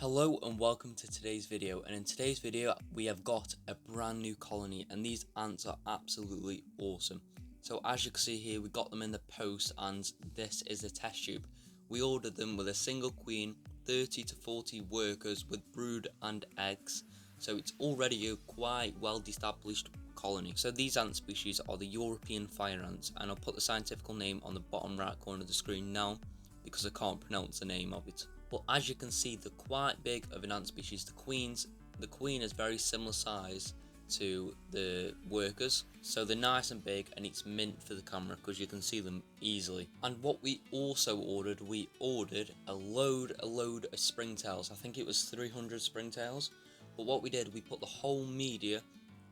Hello and welcome to today's video, and in today's video we have got a brand new colony and these ants are absolutely awesome. So as you can see here, we got them in the post and this is the test tube. We ordered them with a single queen, 30 to 40 workers with brood and eggs, so it's already a quite well established colony. So these ant species are the European fire ants, and I'll put the scientific name on the bottom right corner of the screen now because I can't pronounce the name of it. But as you can see, they're quite big of an ant species. The queen is very similar size to the workers, so they're nice and big, and it's mint for the camera because you can see them easily. And what we also ordered, we ordered a load of springtails. I think it was 300 springtails. But what we did, we put the whole media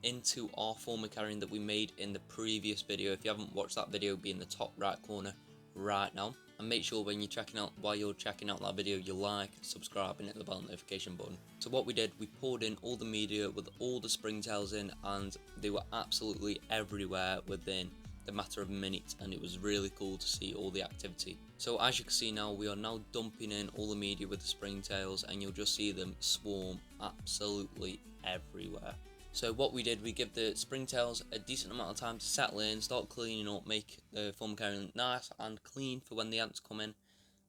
into our formicarium that we made in the previous video. If you haven't watched that video, it'll be in the top right corner right now. And make sure when while you're checking out that video, you like, subscribe and hit the bell notification button. So what we did, we poured in all the media with all the springtails in, and they were absolutely everywhere within the matter of minutes, and it was really cool to see all the activity. So as you can see now, we are now dumping in all the media with the springtails, and you'll just see them swarm absolutely everywhere. So what we did, we give the springtails a decent amount of time to settle in, start cleaning up, make the formicarium nice and clean for when the ants come in.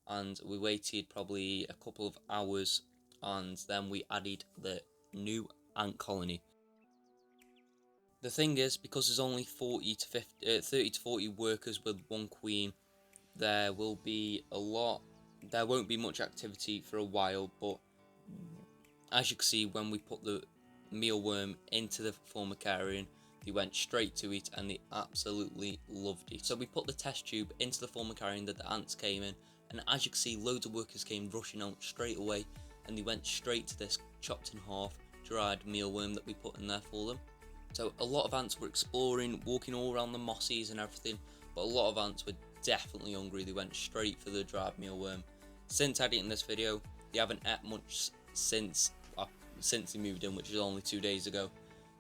And we waited probably a couple of hours, and then we added the new ant colony. The thing is, because there's only 30 to 40 workers with one queen, there won't be much activity for a while. But as you can see, when we put the mealworm into the formicarium, they went straight to it and they absolutely loved it. So we put the test tube into the formicarium that the ants came in, and as you can see, loads of workers came rushing out straight away, and they went straight to this chopped in half dried mealworm that we put in there for them. So a lot of ants were exploring, walking all around the mossies and everything, but a lot of ants were definitely hungry. They went straight for the dried mealworm. Since editing this video, they haven't ate much since they moved in, which is only 2 days ago,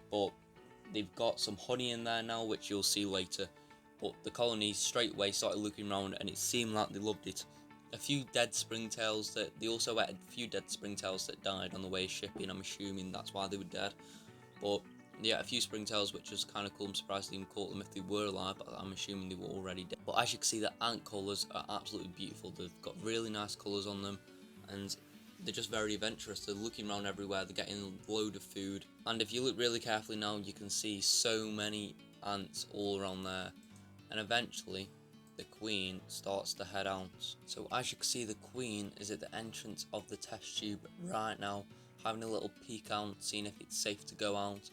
but they've got some honey in there now, which you'll see later. But the colony straight away started looking around, and it seemed like they loved it. They also ate a few dead springtails that died on the way shipping. I'm assuming that's why they were dead, but yeah, a few springtails, which was kind of cool. I'm surprised they even caught them if they were alive, but I'm assuming they were already dead. But as you can see, the ant colours are absolutely beautiful. They've got really nice colours on them, and they're just very adventurous. They're looking around everywhere, they're getting a load of food, and if you look really carefully now, you can see so many ants all around there. And eventually the queen starts to head out. So as you can see, the queen is at the entrance of the test tube right now, having a little peek out, seeing if it's safe to go out,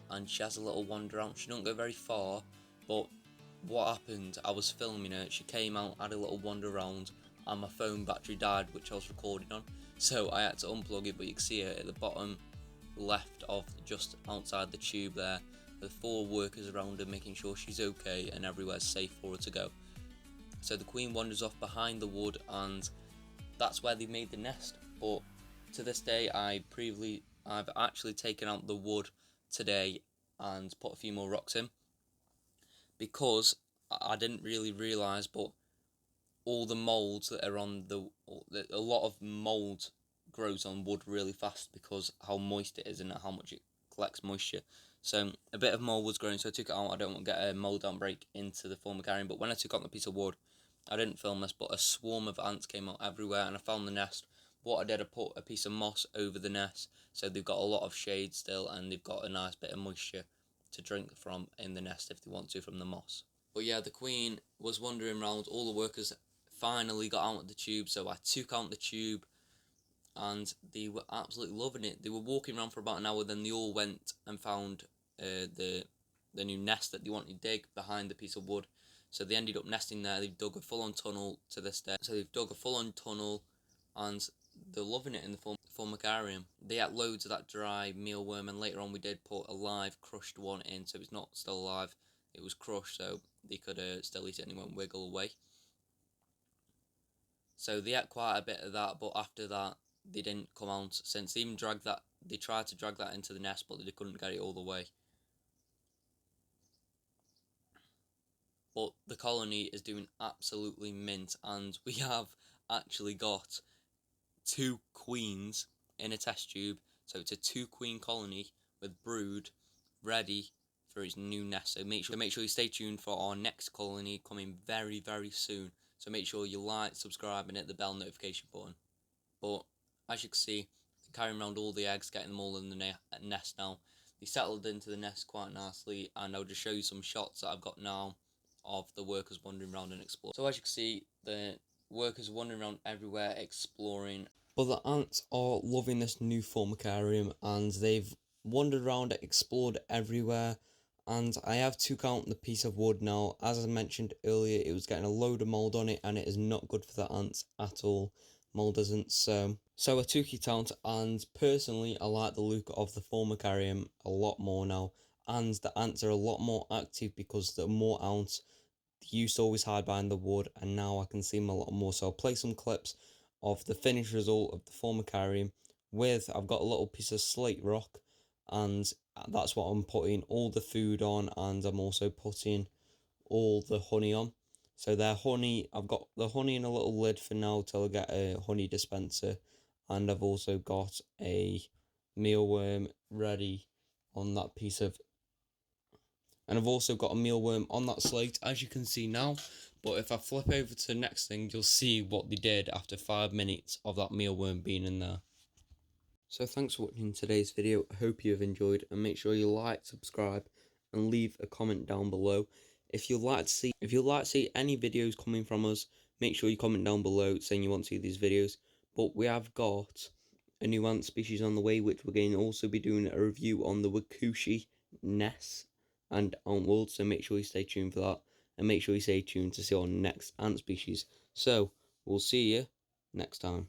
and she has a little wander out. She don't go very far, but what happened, I was filming her, she came out, had a little wander around, and my phone battery died, which I was recording on, so I had to unplug it. But you can see her at the bottom left of just outside the tube there, with 4 workers around her making sure she's okay and everywhere's safe for her to go. So the queen wanders off behind the wood, and that's where they made the nest. But to this day, I've actually taken out the wood today and put a few more rocks in, because I didn't really realise, but all the moulds that are on a lot of mould grows on wood really fast because how moist it is and how much it collects moisture. So a bit of mould was growing, so I took it out. I don't want to get a mould outbreak into the formicarium. But when I took out the piece of wood, I didn't film this, but a swarm of ants came out everywhere, and I found the nest. What I did, I put a piece of moss over the nest, so they've got a lot of shade still, and they've got a nice bit of moisture to drink from in the nest if they want to from the moss. But yeah, the queen was wandering around. All the workers finally got out of the tube, so I took out the tube, and they were absolutely loving it. They were walking around for about an hour, then they all went and found the new nest that they wanted to dig behind the piece of wood. So they ended up nesting there. They've dug a full-on tunnel to this day. So they've dug a full-on tunnel, and they're loving it in the formicarium. They ate loads of that dry mealworm, and later on we did put a live crushed one in, so it's not still alive. It was crushed, so they could still eat it and it won't wiggle away. So they ate quite a bit of that, but after that they didn't come out since. They tried to drag that into the nest, but they couldn't get it all the way. But the colony is doing absolutely mint, and we have actually got 2 queens in a test tube. So it's a 2-queen colony with brood ready for its new nest. So make sure you stay tuned for our next colony coming very, very soon. So make sure you like, subscribe, and hit the bell notification button. But as you can see, carrying around all the eggs, getting them all in the nest now. They settled into the nest quite nicely, and I'll just show you some shots that I've got now of the workers wandering around and exploring. So as you can see, the workers are wandering around everywhere exploring. But the ants are loving this new formicarium, and they've wandered around, explored everywhere. And I have to count the piece of wood now. As I mentioned earlier, it was getting a load of mould on it, and it is not good for the ants at all. Mould isn't. So I took it out, and personally I like the look of the formicarium a lot more now, and the ants are a lot more active because there are more ants. They used to always hide behind the wood, and now I can see them a lot more. So I'll play some clips of the finished result of the formicarium with, I've got a little piece of slate rock, and that's what I'm putting all the food on, and I'm also putting all the honey on. So their honey, I've got the honey in a little lid for now till I get a honey dispenser, and I've also got a mealworm ready on that piece of, and I've also got a mealworm on that slate, as you can see now. But if I flip over to the next thing, you'll see what they did after 5 minutes of that mealworm being in there. So thanks for watching today's video. I hope you have enjoyed, and make sure you like, subscribe, and leave a comment down below. If you'd like to see any videos coming from us, make sure you comment down below saying you want to see these videos. But we have got a new ant species on the way, which we're going to also be doing a review on the Wakushi nests and ant world. So make sure you stay tuned for that, and make sure you stay tuned to see our next ant species. So we'll see you next time.